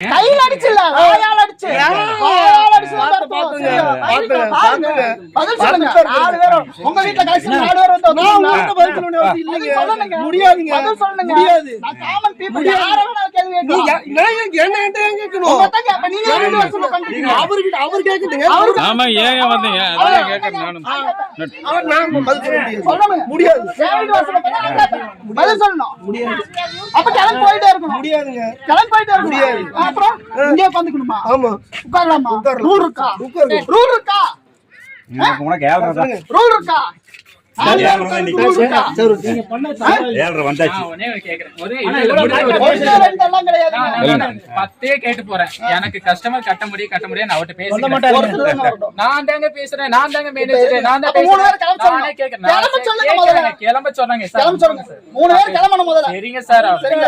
கையில அடிச்சுல வாயால அடிச்சு பதில் சொல்லுங்க. 4 பேரும் உங்க வீட்டுல கடைசி 4 பேர் வந்து முடியாதுங்க. பதில் சொல்லுங்க. முடியாது. நான் காமன் பீப்பிள் யார வேணா கேள்வி கேட்கணும். அப்ப நீங்க 2 வருஷம் உட்கார்ந்தீங்க. அவர் கேக்குதுங்க. ஆமா ஏங்க வந்தீங்க அதான் கேக்குறேன் நானும். நான் பதில் சொல்ல முடியாது. 2 வருஷம் பதில் சொல்லணும். முடியாது. அப்ப கிளம்பி போயிட்டே இருக்கணும். முடியாதுங்க. கிளம்பி போயிட்டே இருக்கணும். முடியாது. அப்புறம் இங்கே உட்கார்ந்துக்கணுமா? ஆமா. உட்காரலாமா? ரூல் இருக்கா? ரூல் இருக்கா? உனக்கு ஏழ்றதா ரூல் இருக்கா? கேட்டு போறேன். எனக்கு கஸ்டமர் கட்ட முடியும் அவட்ட பேசுறேன். நான் தாங்க பேசுறேன். நான் தாங்க மேனேஜர். நான் தான் கிளம்ப சொன்னாங்க. 3 பேர் கிளம்பணும் முதல்ல. சரிங்க சார். சரிங்க.